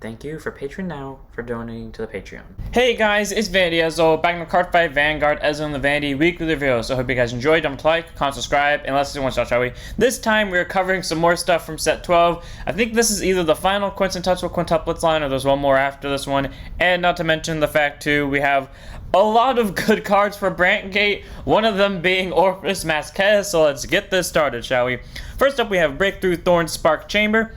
Thank you for Patreon now for donating to the Patreon. Hey guys, it's Vanity Ezel, back in the Card Fight Vanguard Ezel in the Vanity weekly review. So I hope you guys enjoyed. Don't like, comment, subscribe, and let's do one shot, shall we? This time we're covering some more stuff from set 12. I think this is either the final Quintessential Quintuplets line or there's one more after this one. And not to mention the fact too, we have a lot of good cards for Brantgate, one of them being Orfist Masques, so let's get this started, shall we? First up we have Breakthrough Thorn Spark Chamber.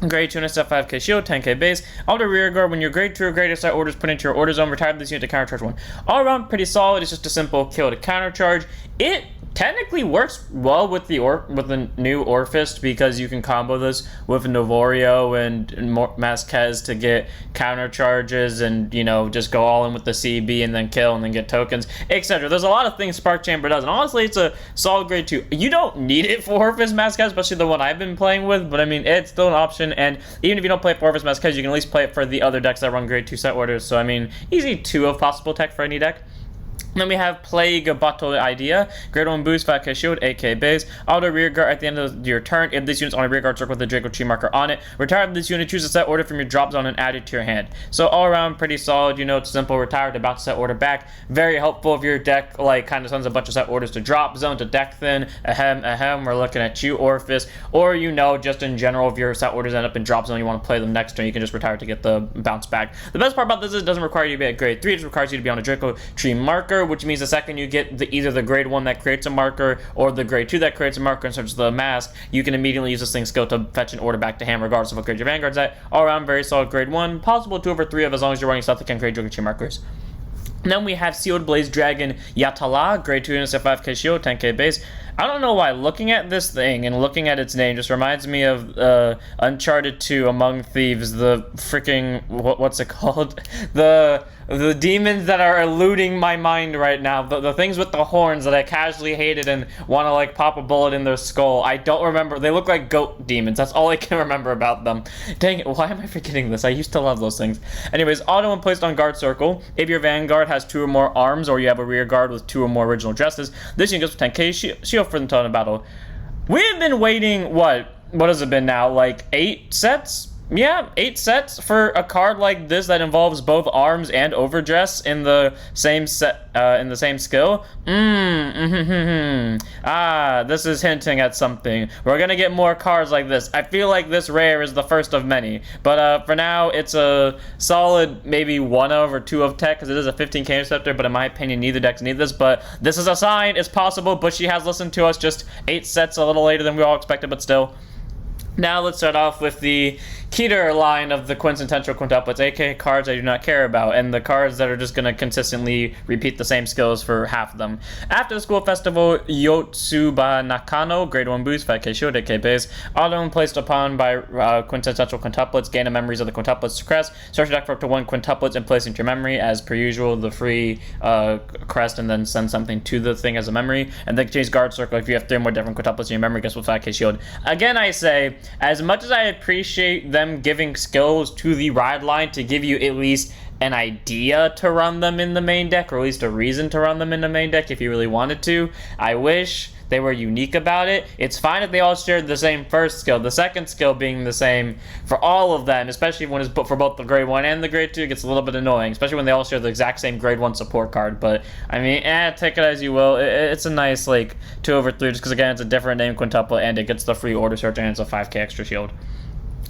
Grade 2 and step 5k shield, 10k base. Auto rear guard, when your grade 2 or greater set orders put into your order zone, retire this unit to counter charge 1. All around pretty solid, it's just a simple kill to counter charge. It technically works well with the new Orfist because you can combo this with Novorio and Masques to get counter charges and, you know, just go all in with the CB and then kill and then get tokens, etc. There's a lot of things Spark Chamber does, and honestly, it's a solid grade 2. You don't need it for Orfist Masques, especially the one I've been playing with, but I mean, it's still an option, and even if you don't play it for Orfist Masques, you can at least play it for the other decks that run grade 2 set orders, so I mean, easy 2 of possible tech for any deck. Then we have Plague Battle Idea, grade 1 boost, 5k shield, 8k base, auto rear guard at the end of your turn. If this unit's on a rear guard circle with a Draco tree marker on it, retire this unit, choose a set order from your drop zone and add it to your hand. So all around pretty solid, you know, it's simple, retire to bounce set order back. Very helpful if your deck like kind of sends a bunch of set orders to drop zone, to deck thin, we're looking at you, Orfist, or you know, just in general, if your set orders end up in drop zone, you want to play them next turn, you can just retire to get the bounce back. The best part about this is it doesn't require you to be at grade 3, it just requires you to be on a Draco tree marker, which means the second you get either the grade 1 that creates a marker or the grade 2 that creates a marker and such as the mask, you can immediately use this thing's skill to fetch an order back to hand regardless of what grade your Vanguard's at. All around very solid grade 1, possible 2 over 3 of as long as you're running stuff that can create Joker markers. Then we have Sealed Blaze Dragon Yattalah, grade 2 units at 5k shield, 10k base. I don't know why, looking at this thing and looking at its name just reminds me of Uncharted 2 Among Thieves, the freaking, what's it called? The demons that are eluding my mind right now, the things with the horns that I casually hated and want to like pop a bullet in their skull. I don't remember, they look like goat demons, that's all I can remember about them. Dang it, why am I forgetting this? I used to love those things. Anyways, auto when placed on guard circle, if your Vanguard has 2 or more arms or you have a rear guard with 2 or more original dresses, this unit goes with 10k shield for the total battle. We've been waiting, what has it been now, like 8 sets? Yeah, 8 sets for a card like this that involves both arms and overdress in the same set, in the same skill. This is hinting at something. We're gonna get more cards like this. I feel like this rare is the first of many, but for now, it's a solid maybe 1 of or 2 of tech because it is a 15k interceptor. But in my opinion, neither decks need this. But this is a sign. It's possible. Bushy has listened to us. Just 8 sets a little later than we all expected, but still. Now let's start off with the Keter line of the Quintessential Quintuplets, aka cards I do not care about, and the cards that are just going to consistently repeat the same skills for half of them. After the school festival, Yotsuba Nakano, grade 1 boost, 5k shield, 8k base, auto when placed upon by Quintessential Quintuplets, gain a memories of the Quintuplets crest, search your deck for up to 1 Quintuplets and place into your memory, as per usual, the free crest, and then send something to the thing as a memory, and then change guard circle if you have 3 more different Quintuplets in your memory, guess with 5k shield. Again, I say, as much as I appreciate them giving skills to the ride line to give you at least an idea to run them in the main deck, or at least a reason to run them in the main deck if you really wanted to, I wish they were unique about it. It's fine if they all shared the same first skill, the second skill being the same for all of them, especially when it's for both the grade 1 and the grade 2, it gets a little bit annoying, especially when they all share the exact same grade 1 support card. But I mean, take it as you will. It's a nice like 2 over 3 just because again it's a different name quintuplet and it gets the free order search and it's a 5k extra shield.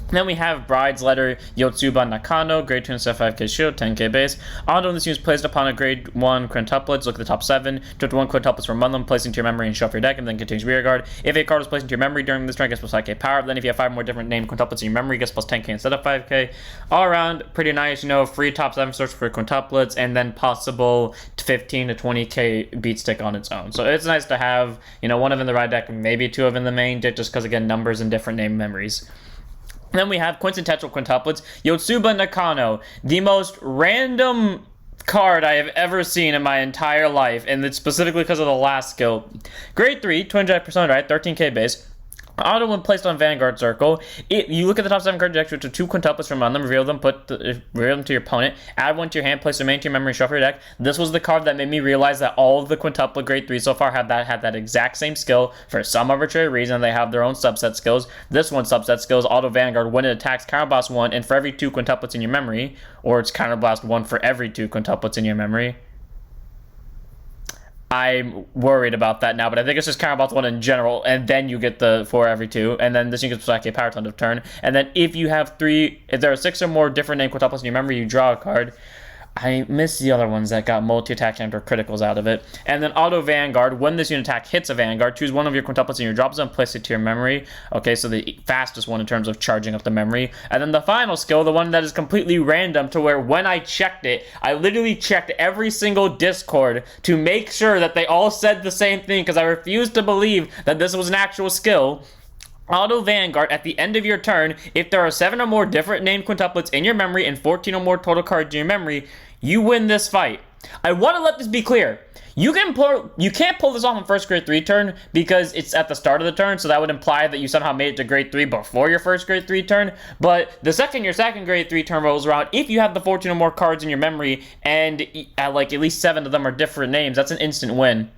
Then we have Bride's Letter Yotsuba Nakano, grade 2 and 5k shield, 10k base. Auto when this unit is placed upon a grade 1 quintuplets, look at the top 7, to 1 quintuplets from among them, place into your memory and shuffle your deck, and then continues rear guard. If a card is placed into your memory during this turn, gets plus 5k power. Then if you have 5 more different named quintuplets in your memory, gets plus 10k instead of 5k. All around, pretty nice, you know, free top 7 search for quintuplets, and then possible 15 to 20k beat stick on its own. So it's nice to have, you know, 1 of in the ride deck, maybe 2 of in the main deck, just because, again, numbers and different name memories. Then we have Quintessential Quintuplets, Yotsuba Nakano, the most random card I have ever seen in my entire life, and it's specifically because of the last skill. Grade 3, 25% right, 13k base. Auto when placed on Vanguard Circle, you look at the top 7 cards of your deck, which are 2 quintuplets from on them, reveal them to your opponent, add 1 to your hand, place the main to your memory, shuffle your deck. This was the card that made me realize that all of the quintuplet grade 3 so far had that exact same skill. For some arbitrary reason, they have their own subset skills. This one's subset skills, Auto Vanguard, when it attacks, counterblast 1, and for every 2 quintuplets in your memory, or it's counterblast 1 for every 2 quintuplets in your memory. I'm worried about that now, but I think it's just counterblast 1 in general, and then you get the 4 every 2, and then this you get like a power ton of turn, and then if there are 6 or more different named quintuplets in your memory, you draw a card. I miss the other ones that got multi-attack and or criticals out of it. And then Auto Vanguard, when this unit attack hits a Vanguard, choose one of your quintuplets in your drop zone, place it to your memory. Okay, so the fastest one in terms of charging up the memory. And then the final skill, the one that is completely random, to where when I checked it, I literally checked every single Discord to make sure that they all said the same thing, because I refused to believe that this was an actual skill. Auto Vanguard, at the end of your turn, if there are 7 or more different named quintuplets in your memory and 14 or more total cards in your memory, you win this fight. I want to let this be clear. You can't pull this off on first grade 3 turn because it's at the start of the turn, so that would imply that you somehow made it to grade 3 before your first grade 3 turn. But the second your second grade 3 turn rolls around, if you have the 14 or more cards in your memory and at least 7 of them are different names, that's an instant win.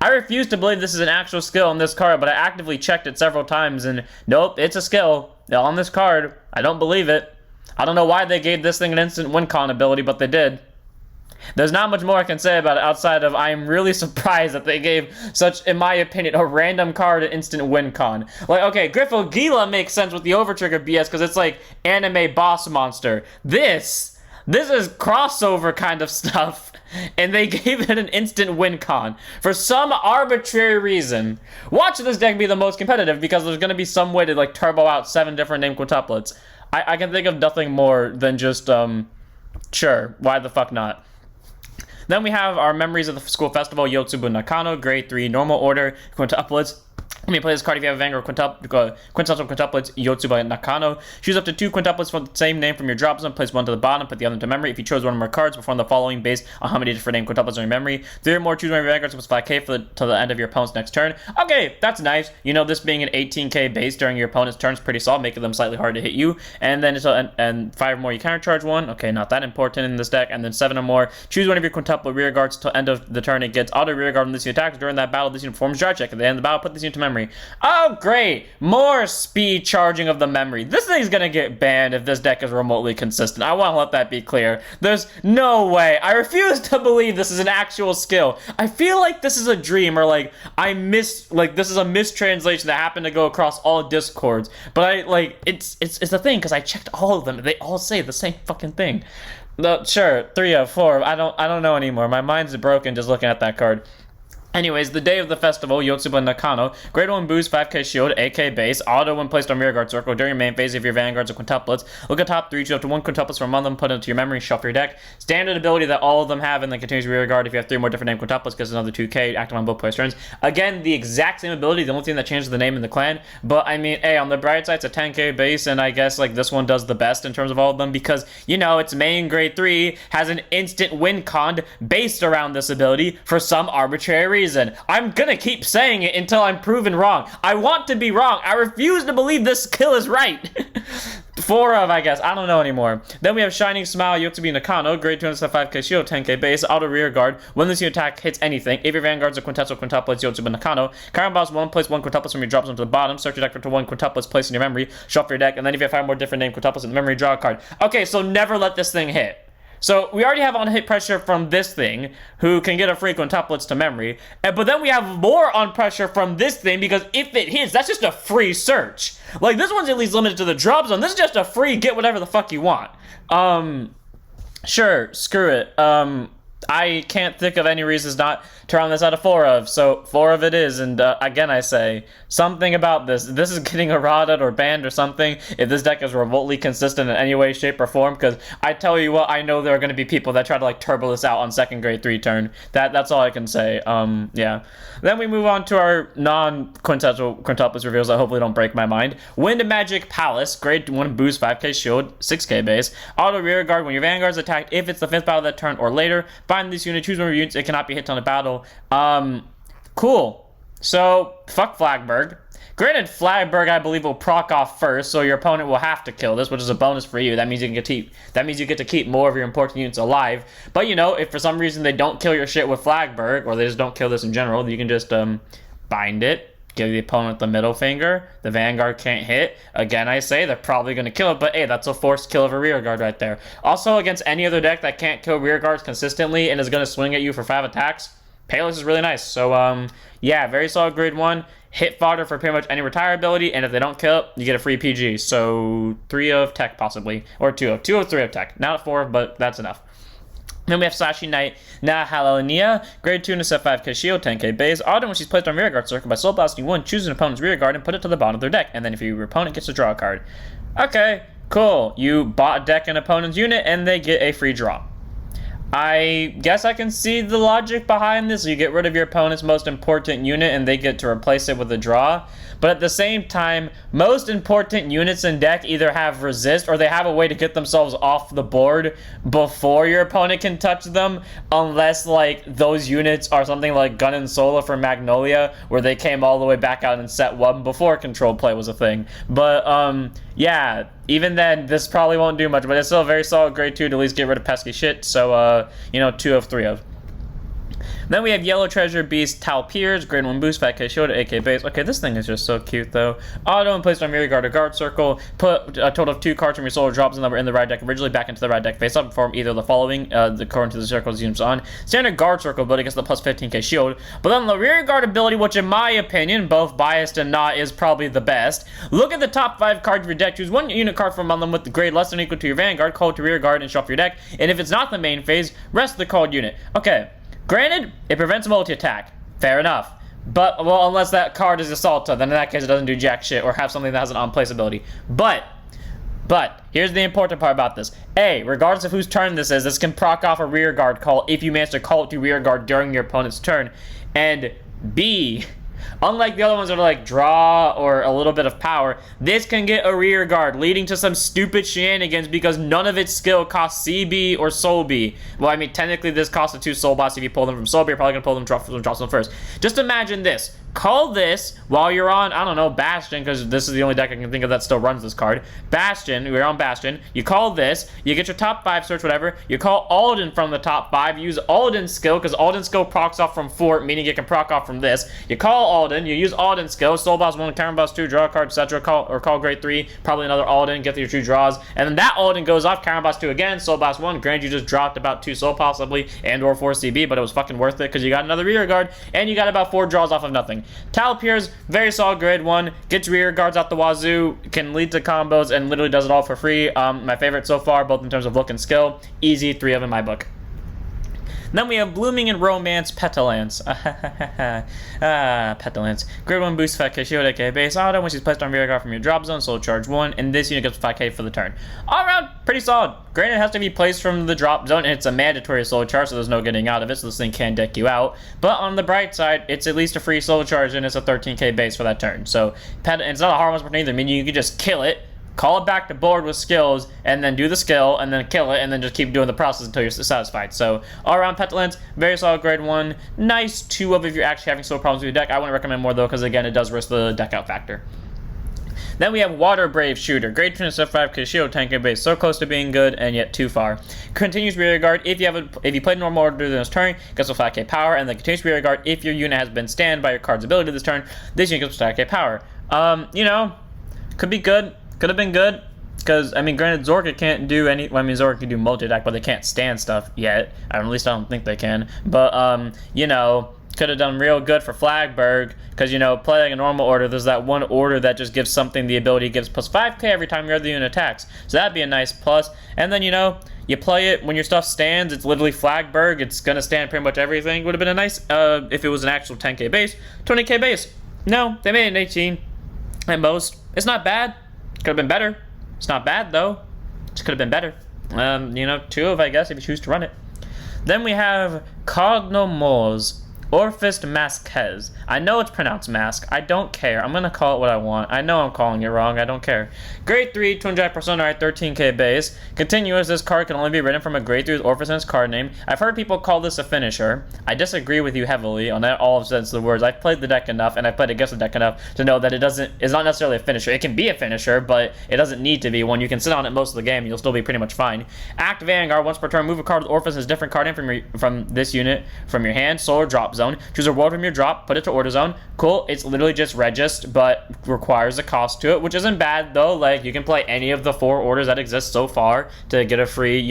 I refuse to believe this is an actual skill on this card, but I actively checked it several times, and nope, it's a skill on this card. I don't believe it. I don't know why they gave this thing an instant win con ability, but they did. There's not much more I can say about it outside of I'm really surprised that they gave such, in my opinion, a random card an instant win con. Like, okay, Griffo Gila makes sense with the Overtrigger BS because it's like anime boss monster. This is crossover kind of stuff. And they gave it an instant win con for some arbitrary reason. Watch this deck be the most competitive because there's going to be some way to like turbo out 7 different named quintuplets. I can think of nothing more than just, sure, why the fuck not? Then we have our Memories of the School Festival, Yotsuba Nakano, grade 3, normal order, quintuplets. Let me play this card if you have a Vanguard Quintessential Quintuplets, Yotsuba Nakano. Choose up to 2 quintuplets from the same name from your drop zone. Place 1 to the bottom, put the other into memory. If you chose one or more cards, perform the following based on how many different named quintuplets are in your memory. 3 or more, choose one of your Vanguards plus 5k till the end of your opponent's next turn. Okay, that's nice. You know, this being an 18k base during your opponent's turn is pretty solid, making them slightly hard to hit you. And then and 5 or more, you countercharge 1. Okay, not that important in this deck. And then 7 or more, choose one of your quintuplet rear guards till end of the turn. It gets auto rear guard when this unit attacks. During that battle, this unit performs draw check. At the end of the battle, put this unit to memory. Oh, great! More speed charging of the memory. This thing's gonna get banned if this deck is remotely consistent. I want to let that be clear. There's no way. I refuse to believe this is an actual skill. I feel like this is a dream, or like this is a mistranslation that happened to go across all Discords. But it's the thing because I checked all of them. They all say the same fucking thing. Sure, 3 of 4. I don't know anymore. My mind's broken just looking at that card. Anyways, the day of the festival, Yotsuba Nakano, grade 1 boost, 5k shield, 8k base, auto when placed on rearguard circle during your main phase if your vanguards are quintuplets. Look at top 3, choose up to 1 quintuplets from among them, put it into your memory, shuffle your deck. Standard ability that all of them have, and then continues rearguard if you have 3 more different named quintuplets, because another 2k, active on both players' turns. Again, the exact same ability, the only thing that changes the name in the clan, but I mean, hey, on the bright side, it's a 10k base, and I guess like this one does the best in terms of all of them, because, you know, its main grade 3 has an instant win con based around this ability for some arbitrary reason. I'm gonna keep saying it until I'm proven wrong. I want to be wrong. I refuse to believe this skill is right. 4 of, I guess. I don't know anymore. Then we have Shining Smile, Yotsuba Nakano, grade 275k shield, 10k base, auto rear guard. When this unit attack hits anything, if your vanguards are quintessential quintuplets, Yotsuba Nakano, Cardinal boss 1, place 1 quintuplets from your drop zone to the bottom, search your deck for 1 quintuplets placed in your memory, shuffle your deck, and then if you have 5 more different named quintuplets in the memory, draw a card. Okay, so never let this thing hit. So we already have on hit pressure from this thing, who can get a free quintuplets to memory, but then we have more on pressure from this thing, because if it hits, that's just a free search. Like, this one's at least limited to the drop zone. This is just a free get whatever the fuck you want. Sure, screw it. I can't think of any reasons not to round this out of 4 of, so 4 of it is, and again I say, something about this is getting errated or banned or something, if this deck is remotely consistent in any way, shape, or form, because I tell you what, I know there are going to be people that try to like turbo this out on second grade 3 turn. That's all I can say. Yeah. Then we move on to our non-quintessential quintuplets reveals that hopefully don't break my mind. Wind Magic Palace, grade 1 boost, 5k shield, 6k base, auto rear guard when your vanguard's attacked, if it's the 5th battle of that turn or later, find this unit, choose one of your units, it cannot be hit on a battle. Cool. So, fuck Flagberg. Granted, Flagberg, I believe, will proc off first, so your opponent will have to kill this, which is a bonus for you. That means you get to keep more of your important units alive. But, you know, if for some reason they don't kill your shit with Flagberg, or they just don't kill this in general, you can just bind it, give the opponent the middle finger. The Vanguard can't hit. Again, I say they're probably going to kill it, but hey, that's a forced kill of a rearguard right there. Also, against any other deck that can't kill rearguards consistently and is going to swing at you for 5 attacks, Palilis is really nice. So, yeah, very solid grade 1. Hit fodder for pretty much any retire ability, and if they don't kill it, you get a free PG. So 3 of tech possibly, or 2 of 3 of tech. Not 4, but that's enough. Then we have Sashi Knight Nehelenia, grade 2 and a set 5k shield, 10k base. Autumn, when she's placed on rearguard circle by soul blasting 1, choose an opponent's rearguard and put it to the bottom of their deck, and then if your opponent gets to draw a card. Okay, cool. You bought a deck an opponent's unit, and they get a free draw. I guess I can see the logic behind this. You get rid of your opponent's most important unit and they get to replace it with a draw. But at the same time, most important units in deck either have resist or they have a way to get themselves off the board before your opponent can touch them. Unless, like, those units are something like Gun and Sola for Magnolia, where they came all the way back out in set 1 before controlled play was a thing. But, yeah, even then, this probably won't do much, but it's still a very solid grade 2 to at least get rid of pesky shit. So, you know, 2 of 3 of. Then we have Yellow Treasure Beast Tallpers, grade 1 boost, 5k shield, 8k base. Okay, this thing is just so cute, though. Auto and placed on rearguard or guard circle. Put a total of 2 cards from your solar drops number in the right deck originally back into the right deck face up. Perform either the following, according to the circles units on. Standard guard circle ability gets the plus 15k shield. But then the rearguard ability, which in my opinion, both biased and not, is probably the best. Look at the top 5 cards of your deck. Choose 1 unit card from among them with the grade less than or equal to your Vanguard. Call it to rearguard and shuffle your deck. And if it's not the main phase, rest the called unit. Okay. Granted, it prevents multi-attack. Fair enough. But, well, unless that card is Assaulta, then in that case it doesn't do jack shit or have something that has an on-place ability. But, here's the important part about this. A, regardless of whose turn this is, this can proc off a rearguard call if you manage to call it to rearguard during your opponent's turn. And B, unlike the other ones that are like draw or a little bit of power, this can get a rear guard, leading to some stupid shenanigans because none of its skill costs CB or Soul B. Well, I mean, technically this costs a 2 Soul Blast if you pull them from Soul B. You're probably going to pull them drops them first. Just imagine this. Call this while you're on, I don't know, Bastion, because this is the only deck I can think of that still runs this card. Bastion, you're on Bastion. You call this, you get your top 5 search, whatever. You call Alden from the top 5. You use Alden's skill, because Alden's skill procs off from Fort, meaning it can proc off from this. You call Alden, you use Alden's skill, Soul Blast 1, Counter Blast 2, draw a card, etc. Call grade 3, probably another Alden, get your 2 draws. And then that Alden goes off, Counter Blast 2 again, Soul Blast 1. Granted, you just dropped about 2 Soul possibly, and or 4 CB, but it was fucking worth it, because you got another rear guard, and you got about 4 draws off of nothing. Tallpers, very solid grade 1, gets rear guards out the wazoo, can lead to combos, and literally does it all for free. My favorite so far, both in terms of look and skill. Easy, 3 of in my book. Then we have Blooming in Romance Pentelance. Pentelance. Grade 1 boost 5k shield, 8k base auto. When she's placed on rear guard from your drop zone, soul charge 1, and this unit gets 5k for the turn. All around, pretty solid. Granted, it has to be placed from the drop zone, and it's a mandatory soul charge, so there's no getting out of it, so this thing can deck you out. But on the bright side, it's at least a free soul charge, and it's a 13k base for that turn. So, it's not a hard one either, meaning you can just kill it, call it back to board with skills, and then do the skill, and then kill it, and then just keep doing the process until you're satisfied. So, all around Pentelance, very solid grade 1. Nice 2 of if you're actually having soul problems with your deck. I wouldn't recommend more, though, because, again, it does risk the deck out factor. Then we have Water Brave Shooter. Grade 2 and 5k shield, 10k base. So close to being good, and yet too far. Continuous rear guard. If you played normal order during this turn, gets a 5k power, and then continuous rear guard if your unit has been stand by your card's ability this turn, this unit gets 5k power. You know, could be good. Could have been good, because, I mean, granted, Zorka can't do any, well, I mean, Zorka can do multi-attack, but they can't stand stuff yet. At least I don't think they can. But, you know, could have done real good for Flagberg, because, you know, playing a normal order, there's that one order that just gives something the ability gives plus 5k every time your other unit attacks. So that'd be a nice plus. And then, you know, you play it when your stuff stands, it's literally Flagberg, it's going to stand pretty much everything. Would have been a nice, if it was an actual 10k base, 20k base. No, they made it an 18 at most. It's not bad. Could have been better. It's not bad, though. It could have been better. You know, 2 of, I guess, if you choose to run it. Then we have Cardinal, Orfist Masques. I know it's pronounced mask. I don't care. I'm gonna call it what I want. I know I'm calling it wrong. I don't care. Grade 3, 200% right, 13k base. Continuous, this card can only be written from a grade 3 with Orfist and its card name. I've heard people call this a finisher. I disagree with you heavily on that all sense of the words. I've played the deck enough, and I've played against the deck enough to know that it's not necessarily a finisher. It can be a finisher, but it doesn't need to be one. You can sit on it most of the game, and you'll still be pretty much fine. Act Vanguard, once per turn, move a card with Orfist and a different card in from this unit from your hand, soul, or drop zone. Choose a world from your drop, put it to order zone. Cool, it's literally just Regist, but requires a cost to it, which isn't bad though. Like, you can play any of the 4 orders that exist so far to get a free,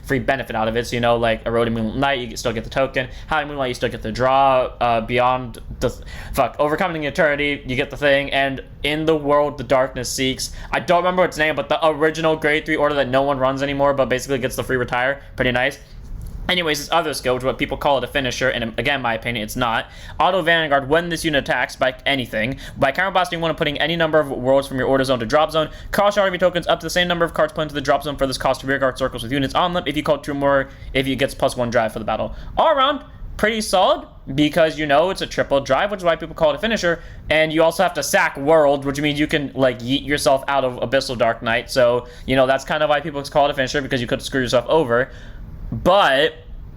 free benefit out of it. So, like Eroding Moonlight, you still get the token. Howling Moonlight, you still get the draw. Beyond the Overcoming Eternity, you get the thing. And In the World, the Darkness Seeks. I don't remember its name, but the original grade 3 order that no one runs anymore, but basically gets the free retire. Pretty nice. Anyways, this other skill, which is what people call it a finisher, and again, in my opinion, it's not. Auto Vanguard, when this unit attacks by anything, by counterblasting one and putting any number of worlds from your order zone to drop zone, cost your enemy tokens up to the same number of cards put into the drop zone for this cost to rearguard circles with units on them. If you call 2 more, if it gets +1 drive for the battle. All around, pretty solid, because it's a triple drive, which is why people call it a finisher. And you also have to sack world, which means you can like yeet yourself out of Abyssal Dark Knight. So that's kind of why people call it a finisher, because you could screw yourself over. But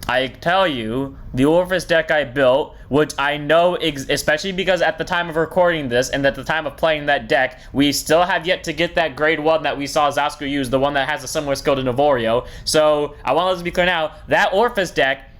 I tell you, the Orfist deck I built, which I know, especially because at the time of recording this and at the time of playing that deck, we still have yet to get that grade 1 that we saw Zasku use, the one that has a similar skill to Novorio. So I want to be clear now, that Orfist deck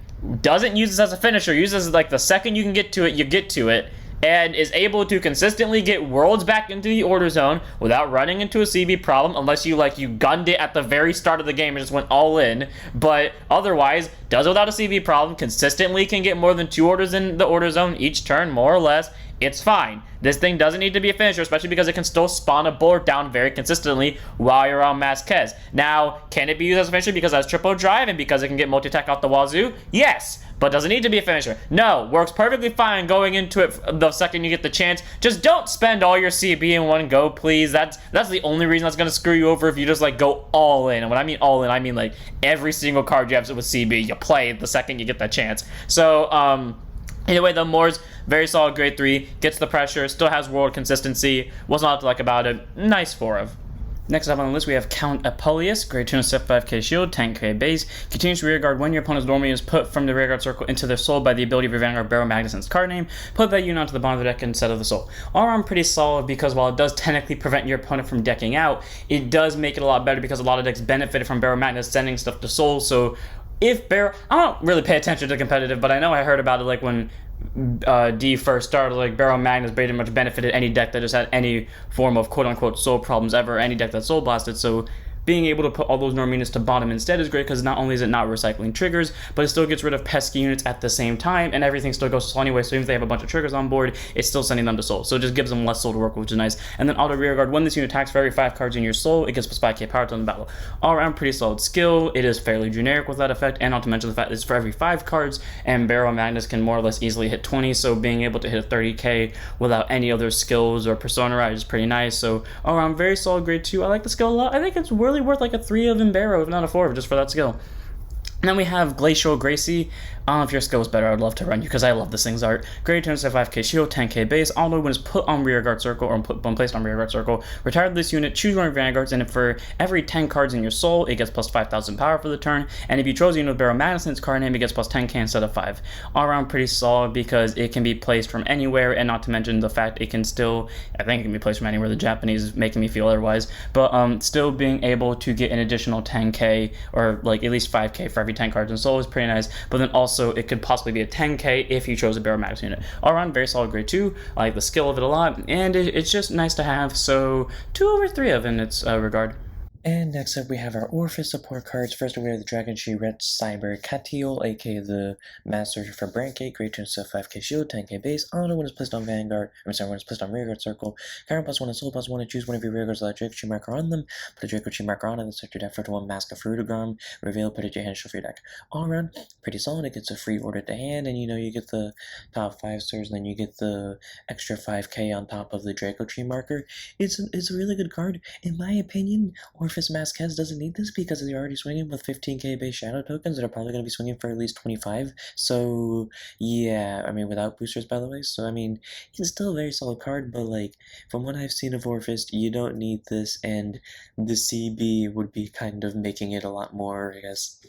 doesn't use this as a finisher, uses it like the second you can get to it, you get to it, and is able to consistently get worlds back into the order zone without running into a CB problem, unless you gunned it at the very start of the game and just went all in. But otherwise, does it without a CB problem, consistently can get more than 2 orders in the order zone each turn, more or less. It's fine. This thing doesn't need to be a finisher, especially because it can still spawn a board down very consistently while you're on Masques. Now, can it be used as a finisher because it has triple drive and because it can get multi-attack out the wazoo? Yes. But does it need to be a finisher? No. Works perfectly fine going into it the second you get the chance. Just don't spend all your CB in one go, please. That's the only reason that's going to screw you over if you just go all in. And when I mean all in, I mean every single card you have with CB, you play it the second you get that chance. So, anyway, the Moore's very solid grade 3, gets the pressure, still has world consistency, wasn't a lot to like about it, nice 4 of. Next up on the list, we have Count Palilis, grade 2 and 5k shield, 10k base. Continues to rearguard when your opponent's normally is put from the rearguard circle into their soul by the ability of your Vanguard Barrow Magnusson's card name. Put that unit onto the bottom of the deck instead of the soul. All around pretty solid, because while it does technically prevent your opponent from decking out, it does make it a lot better because a lot of decks benefited from Barrow Magnus sending stuff to soul. So if Barrow, I don't really pay attention to competitive, but I know I heard about it when D first started, Barrow Magnus pretty much benefited any deck that just had any form of quote-unquote soul problems ever, any deck that soul blasted. So being able to put all those norm units to bottom instead is great, because not only is it not recycling triggers, but it still gets rid of pesky units at the same time, and everything still goes to soul anyway. So even if they have a bunch of triggers on board, it's still sending them to soul. So it just gives them less soul to work with, which is nice. And then auto rearguard, when this unit attacks for every 5 cards in your soul, it gets plus 5k power to the battle. All around pretty solid skill. It is fairly generic with that effect, and not to mention the fact that it's for every 5 cards, and Barrow Magnus can more or less easily hit 20, so being able to hit a 30k without any other skills or persona ride is pretty nice. So all around very solid grade 2. I like the skill a lot. I think it's really worth a 3 of in Barrow, if not a 4, just for that skill. And then we have Glacial Gracie. I don't know if your skill is better. I'd love to run you because I love this thing's art. Grade 2 5k shield, 10k base. Auto when it's put on rearguard circle or when placed on rearguard circle. Retire this unit, choose one of your vanguards, and for every 10 cards in your soul, it gets plus 5,000 power for the turn. And if you chose a unit with Barrow Magnuson's card name, it gets plus 10k instead of 5. All around pretty solid because it can be placed from anywhere, and not to mention the fact it can still, I think it can be placed from anywhere. The Japanese is making me feel otherwise, but still being able to get an additional 10k or at least 5k for every 10 cards in soul is pretty nice. But then also it could possibly be a 10k if you chose a Barrow Magnus unit. All around very solid grade 2. I like the skill of it a lot, and it's just nice to have. So 2 over 3 of in its regard. And next up we have our Orfist support cards. First we have the Dragon She Ret Cyber Catiel, aka the Master for Brancate, grade 2 and 5k shield, 10k base. Auto when it's placed on Vanguard, when it's placed on rearguard circle. Current +1 and soul +1, and choose one of your rearguards with a Draco Chi marker on them. Put a Draco Chi marker on it, then select your deck for 1 Mask of Fruitagram. Reveal, put it in your hand, shuffle your deck. All around, pretty solid. It gets a free order to hand, and you get the top 5 stars, and then you get the extra 5k on top of the Draco Chi marker. It's a really good card. In my opinion, Orfist Orfist Masques doesn't need this because they're already swinging with 15k base shadow tokens that are probably going to be swinging for at least 25. So, yeah, I mean, without boosters, by the way. So, I mean, it's still a very solid card, but, like, from what I've seen of Orfist, you don't need this, and the CB would be kind of making it a lot more, I guess,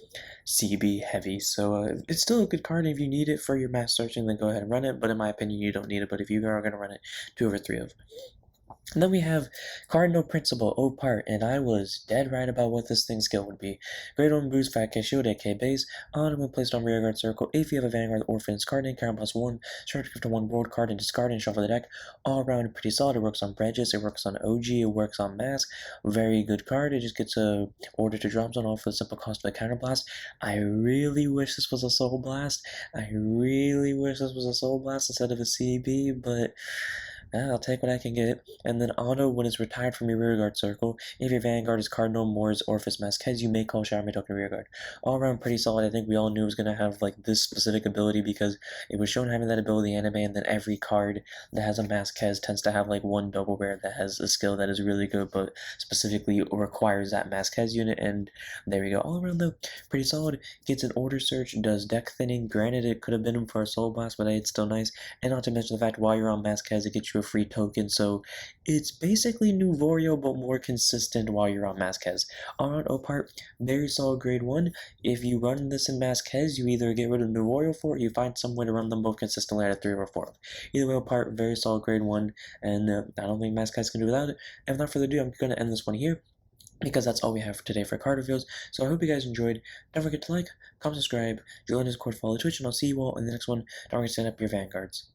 CB heavy. So, it's still a good card. If you need it for your mass searching, then go ahead and run it, but in my opinion, you don't need it. But if you are going to run it, 2 over 3 of. And then we have Cardinal Principal, Opart, and I was dead right about what this thing's skill would be. Great on boost, 5k shield, 8k base, on when placed on rearguard circle, if you have a Vanguard Orphan's card in, Karen +1, charge gift to 1 world card and discard and shuffle the deck. All around pretty solid. It works on Bridges, it works on OG, it works on Masques. Very good card. It just gets a order to drop zone off for the simple cost of a counterblast. I really wish this was a Soul Blast. I really wish this was a Soul Blast instead of a CB, but I'll take what I can get. And then auto when it's retired from your rearguard circle. If your Vanguard is Cardinal, Moors, Orfist, Masques, you may call Shadow token rearguard. All around pretty solid. I think we all knew it was going to have like this specific ability because it was shown having that ability anime, and then every card that has a Masques tends to have like one double rare that has a skill that is really good but specifically requires that Masques unit, and there we go. All around though, pretty solid. Gets an order search, does deck thinning. Granted, it could have been for a Soul Blast, but it's still nice. And not to mention the fact while you're on Masques, it gets you a free token, so it's basically new Vorio but more consistent while you're on Masques. On Opart, very solid grade 1. If you run this in Masques, you either get rid of new Vorio for it, or you find some way to run them both consistently at a 3 or 4. Either way, Opart, very solid grade 1, and I don't think Masques can do without it. And without further ado, I'm going to end this one here, because that's all we have for today for card reveals. So I hope you guys enjoyed. Don't forget to like, comment, subscribe, join Discord, follow Twitch, and I'll see you all in the next one. Don't forget to set up your Vanguards.